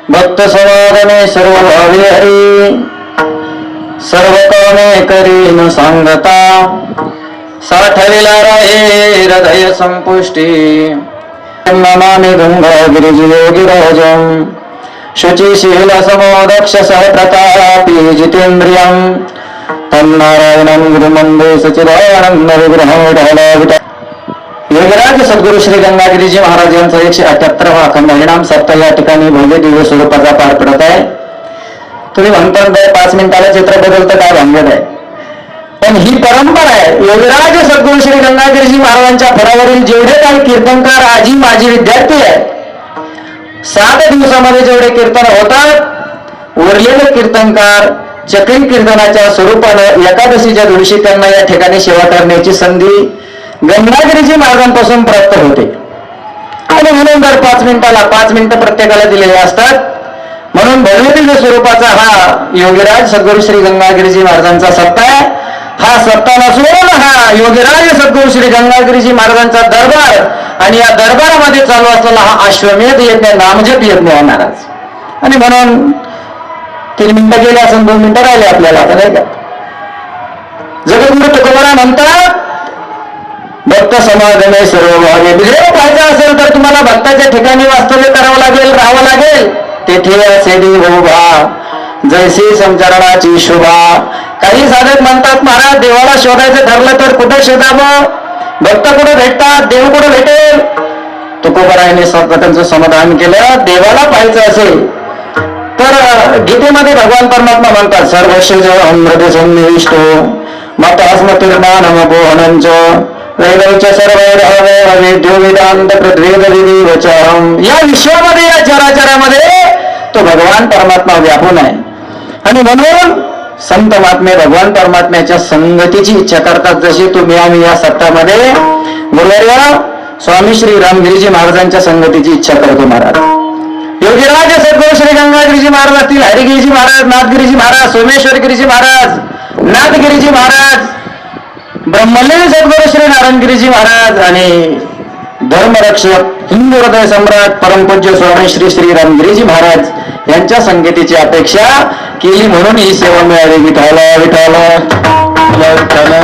भक्त समागमे सर्व भावी हरी, सर्व कामे करी न सांगता, साठविला राहे हृदय संपुष्टी. नमामि गंगा गिरिज योगिराजं, शुचिशील समोदक्ष सहप्रतापी जितेन्द्रियं, तं नारायणं गुरुमंदे सच्चिदानंद विग्रहं. योगीराज सद्गुरु श्री गंगागिरीजी महाराज यांचा 178वा अखंड हरिनाम सप्ताह या ठिकाणी भव्य दिव्य स्वरूपाचा पार पडत आहे. तुम्ही म्हणता 5 मिनिटाला चित्र बदलतं काय भानगड आहे, पण ही परंपरा आहे. योगीराज सद्गुरु श्री गंगागिरीजी महाराजांच्या फळावरील जेवढे काही कीर्तनकार आजी माझी विद्यार्थी आहेत, 7 दिवसामध्ये जेवढे कीर्तन होतात, उरलेले कीर्तनकार चक्री कीर्तनाच्या स्वरूपानं एकादशीच्या दिवशी त्यांना या ठिकाणी सेवा करण्याची संधी गंगागिरीजी महाराजांपासून प्राप्त होते. आणि म्हणून दर 5 मिनिटाला 5 मिनिटं प्रत्येकाला दिलेले असतात. म्हणून भव्य स्वरूपाचा हा योगीराज सद्गुरु श्री गंगागिरीजी महाराजांचा सप्ताह आहे. हा सप्ताह नसून हा योगीराज सद्गुरु श्री गंगागिरीजी महाराजांचा दरबार, आणि या दरबारामध्ये चालू असलेला हा अश्वमेध यज्ञ नामजप यज्ञ आहे महाराज. आणि म्हणून 3 मिनिटं गेले असं 2 मिनिटं राहिले आपल्याला, आता नाही का. जगद्गुरु तुकोबारा म्हणतात भक्त समागमे सर्व भावे. विजय पाहायचा असेल तर तुम्हाला भक्ताच्या ठिकाणी वास्तव्य करावं लागेल, राहावं लागेल. तेथे असे देवोबा जैसी संचरणाची शोभा. काही साधक म्हणतात महाराज देवाला शोधायचं ठरलं तर कुठे शोधावं, भक्त कुठे भेटतात, देव कुठे भेटेल. तुकोबारायाने त्यांचं समाधान केलं. देवाला पाहायचं असेल तर गीतेमध्ये भगवान परमात्मा म्हणतात सर्वस्व हृदय सन्निविष्टो मत अस्मतीर्मानमपोहनंच वेदौच सर्वैर्हवेद्यो वेदांत प्रद्वेद विधिवचम. या विश्वामध्ये या चराचरामध्ये तो भगवान परमात्मा व्यापून आहे. आणि म्हणून संत महात्मे भगवान परमात्म्याच्या संगतीची इच्छा करतात. जशी तुम्ही आम्ही या सप्ताहामध्ये गुरुवर्य स्वामी श्री रामगिरीजी महाराजांच्या संगतीची इच्छा करतो महाराज. योगीराज सद्गुरु श्री गंगागिरीजी महाराज असतील, हरिगिरीजी महाराज, नाथगिरीजी महाराज, सोमेश्वरगिरीजी महाराज, नाथगिरीजी महाराज, ब्रह्मलीन सद्गुरु श्री नारायणगिरीजी महाराज आणि धर्मरक्षक हिंदू हृदय सम्राट परमपूज्य स्वामी श्री श्री रामगिरीजी महाराज यांच्या संगतीची अपेक्षा केली. म्हणून ही सेवा मिळाली. विठाला विठाला विठाला